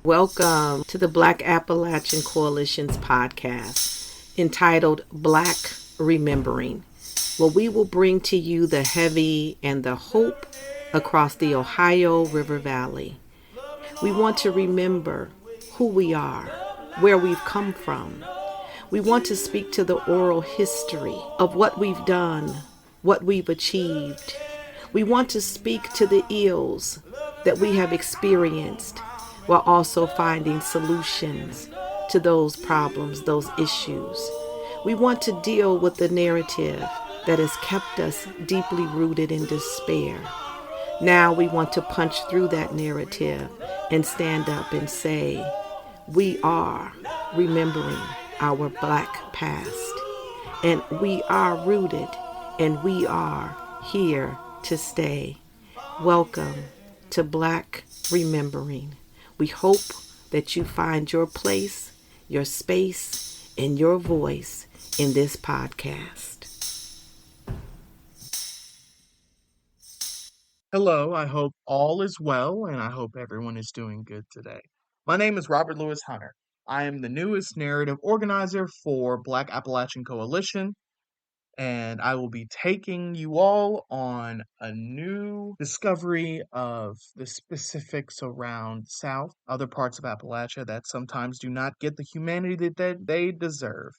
Welcome to the Black Appalachian Coalition's podcast entitled Black Remembering, where we will bring to you the heavy and the hope across the Ohio River Valley. We want to remember who we are, where we've come from. We want to speak to the oral history of what we've done, what we've achieved. We want to speak to the ills that we have experienced while also finding solutions to those problems, those issues. We want to deal with the narrative that has kept us deeply rooted in despair. Now we want to punch through that narrative and stand up and say, we are remembering our Black past, and we are rooted, and we are here to stay. Welcome to Black Remembering. We hope that you find your place, your space, and your voice in this podcast. Hello, I hope all is well and I hope everyone is doing good today. My name is Robert Lewis Hunter. I am the newest narrative organizer for Black Appalachian Coalition, and I will be taking you all on a new discovery of the specifics around South, other parts of Appalachia that sometimes do not get the humanity that they deserve.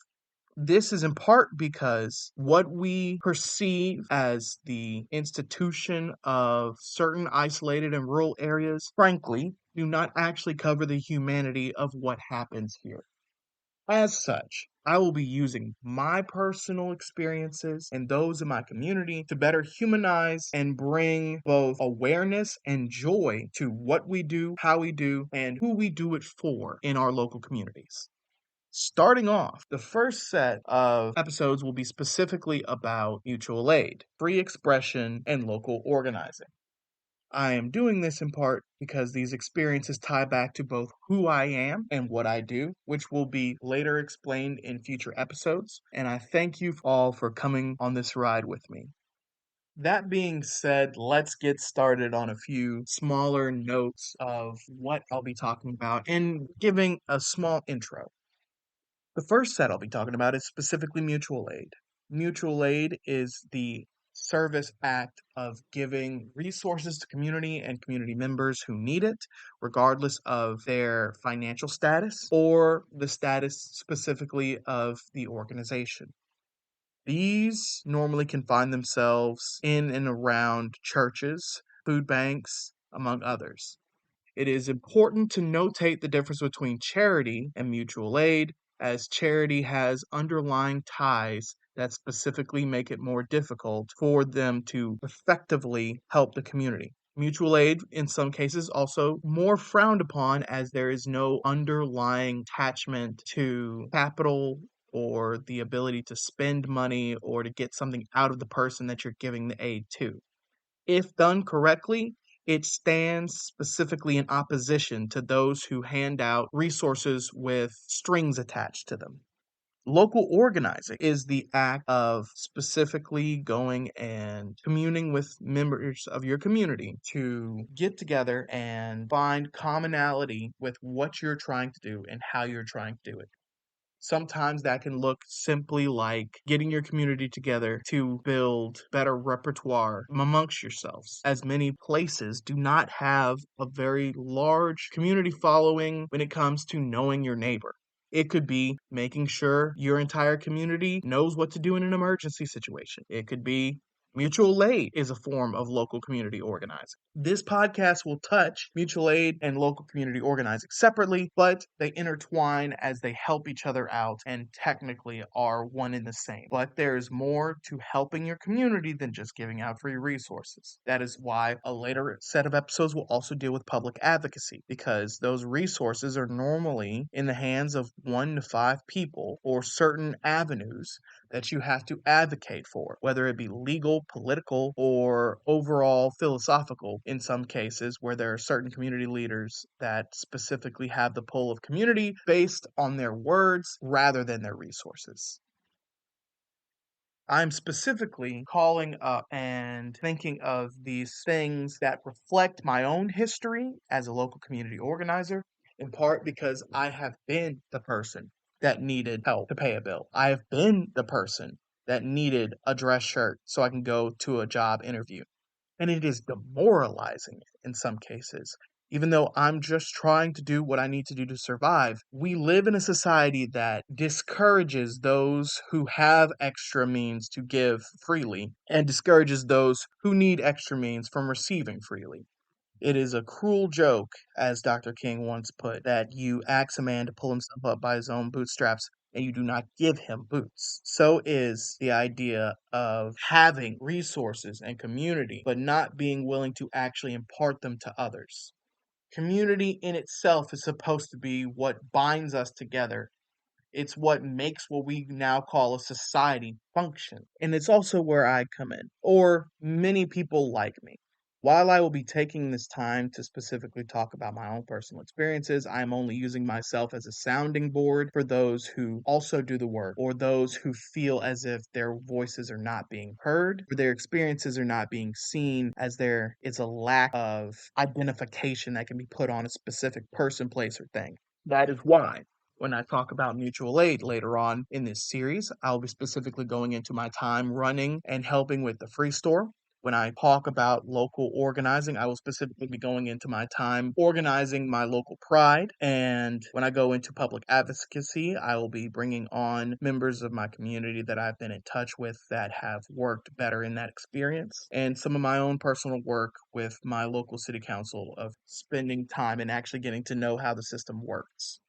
This is in part because what we perceive as the institution of certain isolated and rural areas, frankly, do not actually cover the humanity of what happens here. As such, I will be using my personal experiences and those in my community to better humanize and bring both awareness and joy to what we do, how we do, and who we do it for in our local communities. Starting off, the first set of episodes will be specifically about mutual aid, free expression, and local organizing. I am doing this in part because these experiences tie back to both who I am and what I do, which will be later explained in future episodes. And I thank you all for coming on this ride with me. That being said, let's get started on a few smaller notes of what I'll be talking about and giving a small intro. The first set I'll be talking about is specifically mutual aid. Mutual aid is the service act of giving resources to community and community members who need it, regardless of their financial status or the status specifically of the organization. These normally can find themselves in and around churches, food banks, among others. It is important to notate the difference between charity and mutual aid, as charity has underlying ties that specifically make it more difficult for them to effectively help the community. Mutual aid, in some cases, also more frowned upon as there is no underlying attachment to capital or the ability to spend money or to get something out of the person that you're giving the aid to. If done correctly, it stands specifically in opposition to those who hand out resources with strings attached to them. Local organizing is the act of specifically going and communing with members of your community to get together and find commonality with what you're trying to do and how you're trying to do it. Sometimes that can look simply like getting your community together to build better repertoire amongst yourselves, as many places do not have a very large community following when it comes to knowing your neighbor. It could be making sure your entire community knows what to do in an emergency situation. It could be mutual aid is a form of local community organizing. This podcast will touch mutual aid and local community organizing separately, but they intertwine as they help each other out and technically are one and the same. But there's more to helping your community than just giving out free resources. That is why a later set of episodes will also deal with public advocacy, because those resources are normally in the hands of 1 to 5 people or certain avenues that you have to advocate for, whether it be legal, political, or overall philosophical in some cases, where there are certain community leaders that specifically have the pull of community based on their words rather than their resources. I'm specifically calling up and thinking of these things that reflect my own history as a local community organizer in part because I have been the person that needed help to pay a bill. I have been the person that needed a dress shirt so I can go to a job interview. And it is demoralizing in some cases. Even though I'm just trying to do what I need to do to survive, we live in a society that discourages those who have extra means to give freely and discourages those who need extra means from receiving freely. It is a cruel joke, as Dr. King once put, that you ask a man to pull himself up by his own bootstraps and you do not give him boots. So is the idea of having resources and community, but not being willing to actually impart them to others. Community in itself is supposed to be what binds us together. It's what makes what we now call a society function. And it's also where I come in, or many people like me. While I will be taking this time to specifically talk about my own personal experiences, I am only using myself as a sounding board for those who also do the work, or those who feel as if their voices are not being heard, or their experiences are not being seen, as there is a lack of identification that can be put on a specific person, place, or thing. That is why when I talk about mutual aid later on in this series, I'll be specifically going into my time running and helping with the free store. When I talk about local organizing, I will specifically be going into my time organizing my local pride. And when I go into public advocacy, I will be bringing on members of my community that I've been in touch with that have worked better in that experience. And some of my own personal work with my local city council of spending time and actually getting to know how the system works.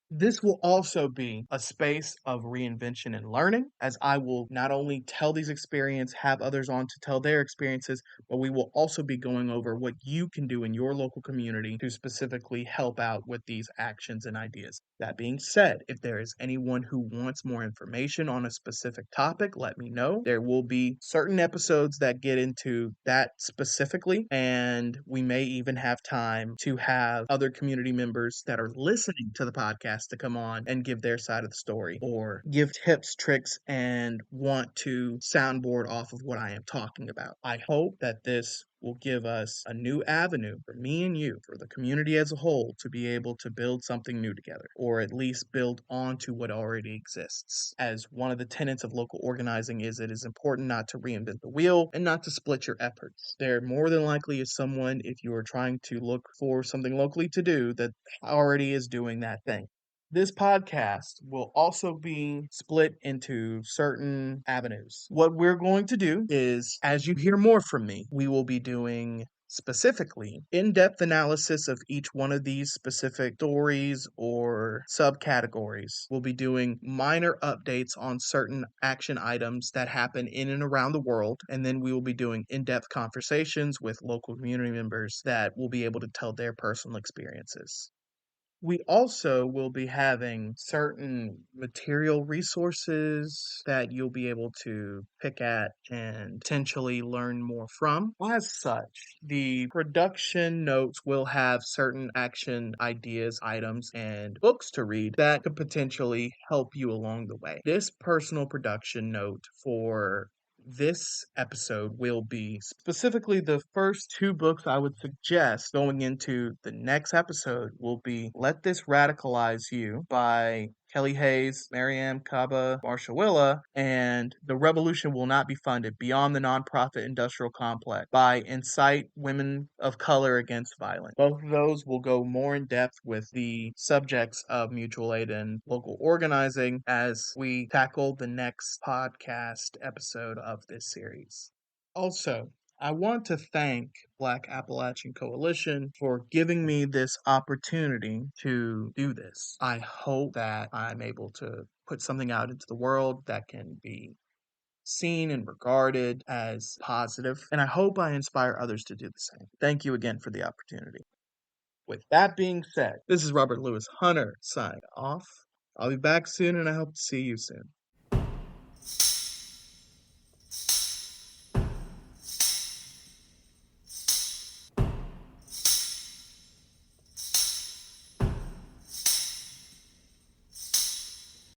This will also be a space of reinvention and learning, as I will not only tell these experiences, have others on to tell their experiences, but we will also be going over what you can do in your local community to specifically help out with these actions and ideas. That being said, if there is anyone who wants more information on a specific topic, let me know. There will be certain episodes that get into that specifically, and we may even have time to have other community members that are listening to the podcast to come on and give their side of the story, or give tips, tricks, and want to soundboard off of what I am talking about. I hope that this will give us a new avenue for me and you, for the community as a whole, to be able to build something new together, or at least build onto what already exists. As one of the tenets of local organizing is, it is important not to reinvent the wheel and not to split your efforts. There more than likely is someone, if you are trying to look for something locally to do, that already is doing that thing. This podcast will also be split into certain avenues. What we're going to do is, as you hear more from me, we will be doing specifically in-depth analysis of each one of these specific stories or subcategories. We'll be doing minor updates on certain action items that happen in and around the world, and then we will be doing in-depth conversations with local community members that will be able to tell their personal experiences. We also will be having certain material resources that you'll be able to pick at and potentially learn more from. As such, the production notes will have certain action ideas, items, and books to read that could potentially help you along the way. This personal production note for this episode will be specifically the first two books I would suggest going into the next episode will be Let This Radicalize You by Kelly Hayes, Mariam Kaba, Marsha Willa, and The Revolution Will Not Be Funded Beyond the Nonprofit Industrial Complex by Incite Women of Color Against Violence. Both of those will go more in depth with the subjects of mutual aid and local organizing as we tackle the next podcast episode of this series. Also, I want to thank Black Appalachian Coalition for giving me this opportunity to do this. I hope that I'm able to put something out into the world that can be seen and regarded as positive, and I hope I inspire others to do the same. Thank you again for the opportunity. With that being said, this is Robert Lewis Hunter signing off. I'll be back soon, and I hope to see you soon.